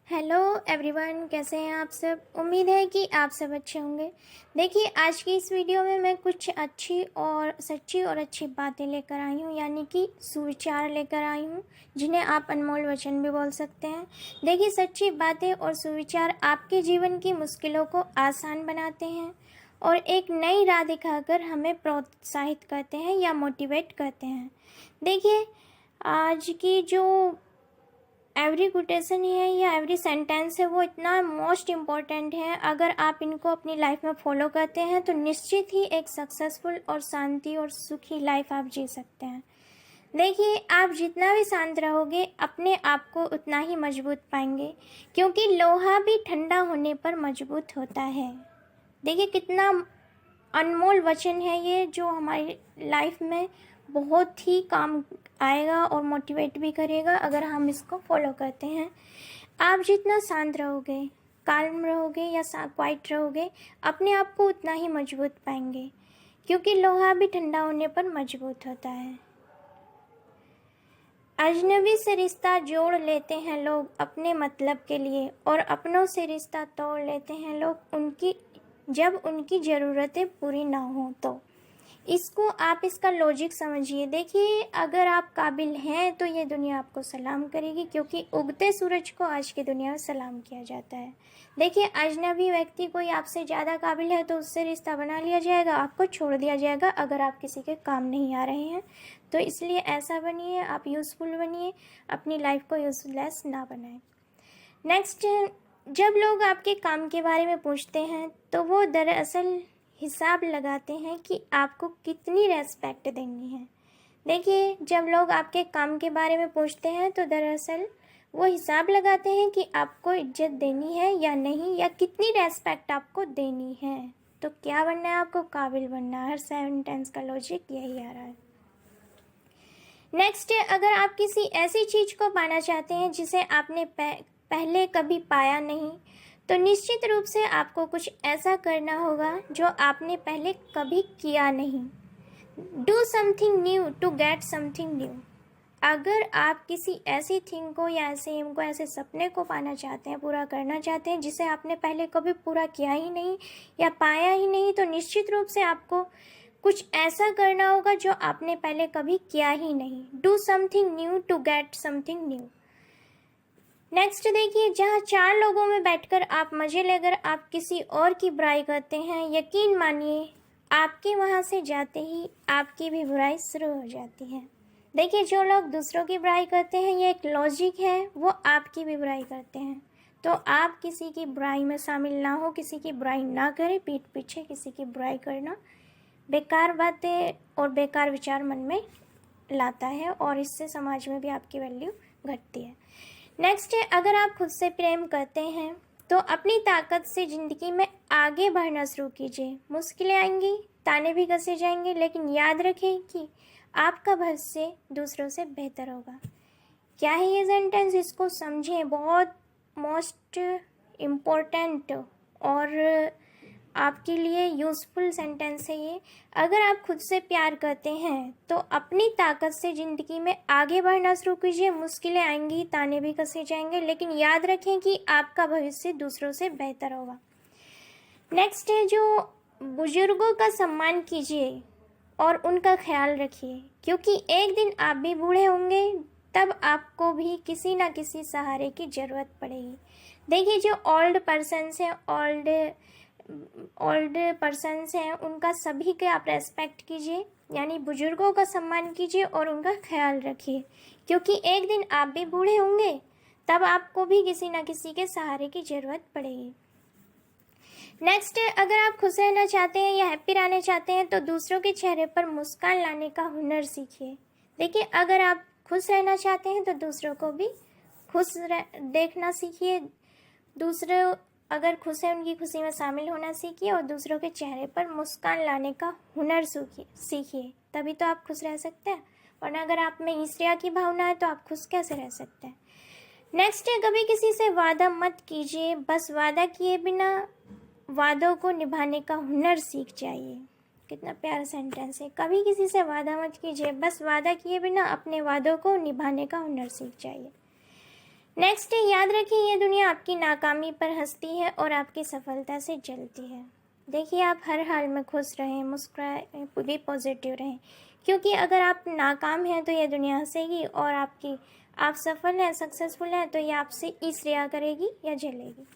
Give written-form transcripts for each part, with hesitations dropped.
Hello everyone, कैसे हैं आप सब। उम्मीद है कि आप सब अच्छे होंगे। देखिए, आज की इस वीडियो में मैं कुछ अच्छी और सच्ची और अच्छी बातें लेकर आई हूँ, यानी कि सुविचार लेकर आई हूँ, जिन्हें आप अनमोल वचन भी बोल सकते हैं। देखिए, सच्ची बातें और सुविचार आपके जीवन की मुश्किलों को आसान बनाते हैं और एक नई राह दिखाकर हमें प्रोत्साहित करते हैं या मोटिवेट करते हैं। देखिए, आज की जो एवरी कोटेशन है या एवरी सेंटेंस है वो इतना मोस्ट इम्पॉर्टेंट है। अगर आप इनको अपनी लाइफ में फॉलो करते हैं तो निश्चित ही एक सक्सेसफुल और शांति और सुखी लाइफ आप जी सकते हैं। देखिए, आप जितना भी शांत रहोगे अपने आप को उतना ही मजबूत पाएंगे, क्योंकि लोहा भी ठंडा होने पर मजबूत होता है। देखिए, कितना अनमोल वचन है ये, जो हमारी लाइफ में बहुत ही काम आएगा और मोटिवेट भी करेगा अगर हम इसको फॉलो करते हैं। आप जितना शांत रहोगे, काल्म रहोगे या क्वाइट रहोगे, अपने आप को उतना ही मजबूत पाएंगे, क्योंकि लोहा भी ठंडा होने पर मजबूत होता है। अजनबी से रिश्ता जोड़ लेते हैं लोग अपने मतलब के लिए, और अपनों से रिश्ता तोड़ लेते हैं लोग जब उनकी ज़रूरतें पूरी ना हो तो। इसका लॉजिक समझिए। देखिए, अगर आप काबिल हैं तो ये दुनिया आपको सलाम करेगी, क्योंकि उगते सूरज को आज की दुनिया में सलाम किया जाता है। देखिए, अजनबी व्यक्ति कोई आपसे ज़्यादा काबिल है तो उससे रिश्ता बना लिया जाएगा, आपको छोड़ दिया जाएगा अगर आप किसी के काम नहीं आ रहे हैं। तो इसलिए ऐसा बनिए, आप यूज़फुल बनिए, अपनी लाइफ को यूज़लेस ना बनाएं। नेक्स्ट, जब लोग आपके काम के बारे में पूछते हैं तो वो दरअसल हिसाब लगाते हैं कि आपको कितनी रेस्पेक्ट देनी है। देखिए, जब लोग आपके काम के बारे में पूछते हैं तो दरअसल वो हिसाब लगाते हैं कि आपको इज्जत देनी है या नहीं, या कितनी रेस्पेक्ट आपको देनी है। तो क्या बनना है आपको? काबिल बनना है। हर सेंटेंस का लॉजिक यही आ रहा है। नेक्स्ट, अगर आप किसी ऐसी चीज़ को पाना चाहते हैं जिसे आपने पहले कभी पाया नहीं, तो निश्चित रूप से आपको कुछ ऐसा करना होगा जो आपने पहले कभी किया नहीं। Do something new to get something new. अगर आप किसी ऐसी थिंग को या ऐसे एम को, ऐसे सपने को पाना चाहते हैं, पूरा करना चाहते हैं जिसे आपने पहले कभी पूरा किया ही नहीं या पाया ही नहीं, तो निश्चित रूप से आपको कुछ ऐसा करना होगा जो आपने पहले कभी किया ही नहीं। Do something new to get something new. Next, देखिए, जहाँ 4 लोगों में बैठकर आप मजे लेकर आप किसी और की बुराई करते हैं, यकीन मानिए आपके वहाँ से जाते ही आपकी भी बुराई शुरू हो जाती है। देखिए, जो लोग दूसरों की बुराई करते हैं, ये एक लॉजिक है, वो आपकी भी बुराई करते हैं। तो आप किसी की बुराई में शामिल ना हो, किसी की बुराई ना करें। पीठ पीछे किसी की बुराई करना बेकार बातें और बेकार विचार मन में लाता है, और इससे समाज में भी आपकी वैल्यू घटती है। नेक्स्ट है, अगर आप खुद से प्रेम करते हैं तो अपनी ताकत से ज़िंदगी में आगे बढ़ना शुरू कीजिए। मुश्किलें आएंगी, ताने भी कसे जाएंगे, लेकिन याद रखें कि आपका भविष्य दूसरों से बेहतर होगा। क्या है ये सेंटेंस? इसको समझें, बहुत मोस्ट इम्पोर्टेंट और आपके लिए यूज़फुल सेंटेंस है ये। अगर आप खुद से प्यार करते हैं तो अपनी ताकत से ज़िंदगी में आगे बढ़ना शुरू कीजिए। मुश्किलें आएंगी, ताने भी कसे जाएंगे, लेकिन याद रखें कि आपका भविष्य दूसरों से बेहतर होगा। नेक्स्ट है, जो बुजुर्गों का सम्मान कीजिए और उनका ख्याल रखिए, क्योंकि एक दिन आप भी बूढ़े होंगे, तब आपको भी किसी ना किसी सहारे की ज़रूरत पड़ेगी। देखिए, जो ओल्ड पर्सन्स हैं उनका सभी के आप रेस्पेक्ट कीजिए, यानी बुजुर्गों का सम्मान कीजिए और उनका ख्याल रखिए, क्योंकि एक दिन आप भी बूढ़े होंगे, तब आपको भी किसी ना किसी के सहारे की ज़रूरत पड़ेगी। नेक्स्ट, अगर आप खुश रहना चाहते हैं या हैप्पी रहना चाहते हैं तो दूसरों के चेहरे पर मुस्कान लाने का हुनर सीखिए। देखिए, अगर आप खुश रहना चाहते हैं तो दूसरों को भी खुश देखना सीखिए। दूसरे अगर खुश है, उनकी खुशी में शामिल होना सीखिए और दूसरों के चेहरे पर मुस्कान लाने का हुनर सीखिए, तभी तो आप खुश रह सकते हैं। वरना अगर आप में ईर्ष्या की भावना है तो आप खुश कैसे रह सकते हैं। नेक्स्ट है, कभी किसी से वादा मत कीजिए, बस वादा किए बिना वादों को निभाने का हुनर सीख जाइए। कितना प्यारा सेंटेंस है। कभी किसी से वादा मत कीजिए, बस वादा किए बिना अपने वादों को निभाने का हुनर सीख जाइए। नेक्स्ट है, याद रखिए ये दुनिया आपकी नाकामी पर हंसती है और आपकी सफलता से जलती है। देखिए आप हर हाल में खुश रहें, मुस्कुराएं, भी पॉजिटिव रहें, क्योंकि अगर आप नाकाम हैं तो ये दुनिया हंसेगी, और आप सफल हैं, सक्सेसफुल हैं, तो ये आपसे ईर्ष्या करेगी या जलेगी।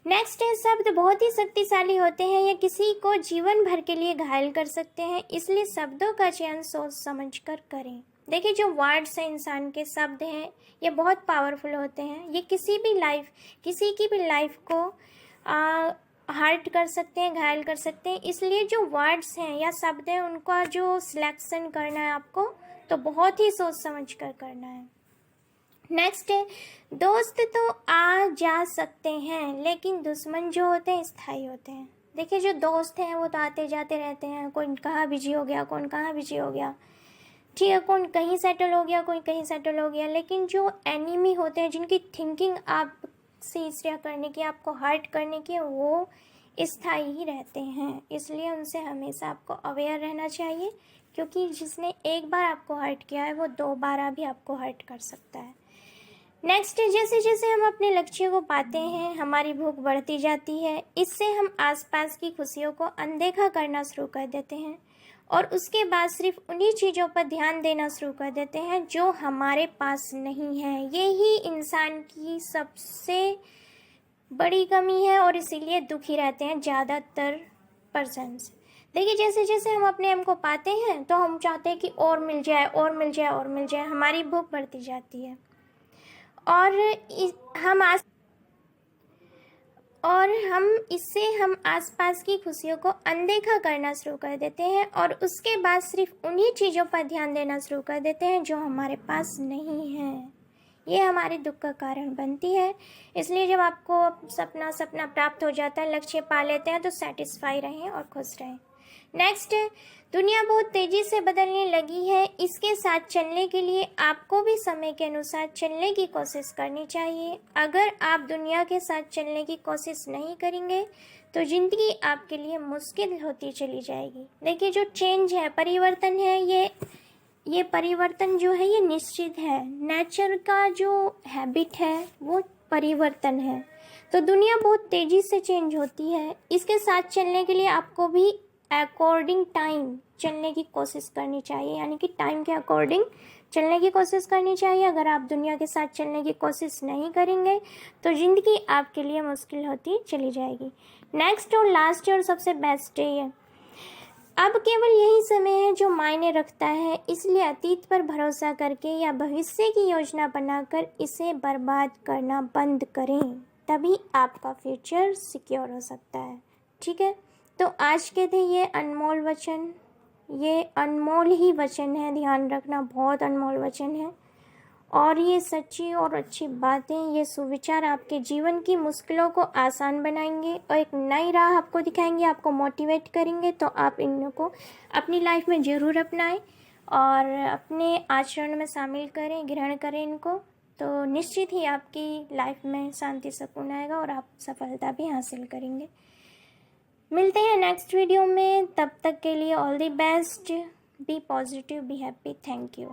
नेक्स्ट है, शब्द बहुत ही शक्तिशाली होते हैं, ये किसी को जीवन भर के लिए घायल कर सकते हैं, इसलिए शब्दों का चयन सोच समझ कर करें। देखिए जो वर्ड्स हैं, इंसान के शब्द हैं, ये बहुत पावरफुल होते हैं, ये किसी की भी लाइफ को हर्ट कर सकते हैं, घायल कर सकते हैं, इसलिए जो वर्ड्स हैं या शब्द हैं उनका जो सिलेक्शन करना है आपको, तो बहुत ही सोच समझ कर करना है। नेक्स्ट है, दोस्त तो आ जा सकते हैं लेकिन दुश्मन जो होते हैं स्थायी होते हैं। देखिए जो दोस्त हैं वो तो आते जाते रहते हैं, कोई कहाँ बिजी हो गया, कौन कहाँ बिजी हो गया, ठीक है, कौन कहीं सेटल हो गया, कोई कहीं सेटल हो गया, लेकिन जो एनिमी होते हैं, जिनकी थिंकिंग आपसे ईर्ष्या करने की, आपको हर्ट करने की, वो स्थायी ही रहते हैं, इसलिए उनसे हमेशा आपको अवेयर रहना चाहिए, क्योंकि जिसने एक बार आपको हर्ट किया है वो दोबारा भी आपको हर्ट कर सकता है। नेक्स्ट, जैसे जैसे हम अपने लक्ष्य को पाते हैं हमारी भूख बढ़ती जाती है, इससे हम आसपास की खुशियों को अनदेखा करना शुरू कर देते हैं और उसके बाद सिर्फ उन्हीं चीज़ों पर ध्यान देना शुरू कर देते हैं जो हमारे पास नहीं है। यही इंसान की सबसे बड़ी कमी है और इसीलिए दुखी रहते हैं ज़्यादातर पर्सन्स। देखिए जैसे जैसे हम अपने एम को पाते हैं तो हम चाहते हैं कि और मिल जाए, और मिल जाए, और मिल जाए, हमारी भूख बढ़ती जाती है और हम आसपास की खुशियों को अनदेखा करना शुरू कर देते हैं और उसके बाद सिर्फ उन्हीं चीज़ों पर ध्यान देना शुरू कर देते हैं जो हमारे पास नहीं है। ये हमारे दुख का कारण बनती है। इसलिए जब आपको सपना प्राप्त हो जाता है, लक्ष्य पा लेते हैं, तो सेटिस्फाई रहें और खुश रहें। नेक्स्ट, दुनिया बहुत तेज़ी से बदलने लगी है, इसके साथ चलने के लिए आपको भी समय के अनुसार चलने की कोशिश करनी चाहिए। अगर आप दुनिया के साथ चलने की कोशिश नहीं करेंगे तो ज़िंदगी आपके लिए मुश्किल होती चली जाएगी। देखिए जो चेंज है, परिवर्तन है, ये परिवर्तन जो है ये निश्चित है। नेचर का जो हैबिट है वो परिवर्तन है, तो दुनिया बहुत तेज़ी से चेंज होती है। इसके साथ चलने के लिए आपको भी अकॉर्डिंग टाइम चलने की कोशिश करनी चाहिए, यानी कि टाइम के अकॉर्डिंग चलने की कोशिश करनी चाहिए। अगर आप दुनिया के साथ चलने की कोशिश नहीं करेंगे तो ज़िंदगी आपके लिए मुश्किल होती चली जाएगी। नेक्स्ट और लास्ट और सबसे बेस्ट है ये, अब केवल यही समय है जो मायने रखता है, इसलिए अतीत पर भरोसा करके या भविष्य की योजना बनाकर इसे बर्बाद करना बंद करें, तभी आपका फ्यूचर सिक्योर हो सकता है। ठीक है, तो आज के थे ये अनमोल वचन, ये अनमोल ही वचन है, ध्यान रखना, बहुत अनमोल वचन है और ये सच्ची और अच्छी बातें, ये सुविचार आपके जीवन की मुश्किलों को आसान बनाएंगे और एक नई राह आपको दिखाएंगे, आपको मोटिवेट करेंगे। तो आप इनको अपनी लाइफ में ज़रूर अपनाएं और अपने आचरण में शामिल करें, ग्रहण करें इनको, तो निश्चित ही आपकी लाइफ में शांति सुकून आएगा और आप सफलता भी हासिल करेंगे। मिलते हैं नेक्स्ट वीडियो में, तब तक के लिए all the best, be positive, be happy, thank you.